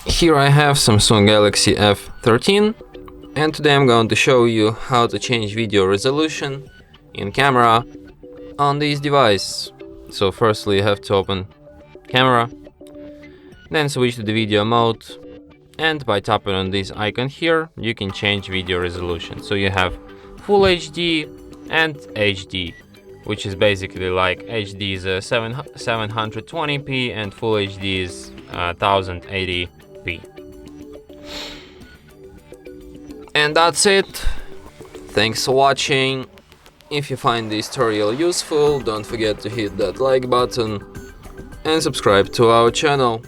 Here I have Samsung Galaxy F13, and today I'm going to show you how to change video resolution in camera on this device. So firstly you have to open camera, then switch to the video mode, and by tapping on this icon here you can change video resolution. So you have Full HD and HD, which is basically like HD is 720p and Full HD is 1080p. And that's it. Thanks for watching. If you find this tutorial useful, don't forget to hit that like button and subscribe to our channel.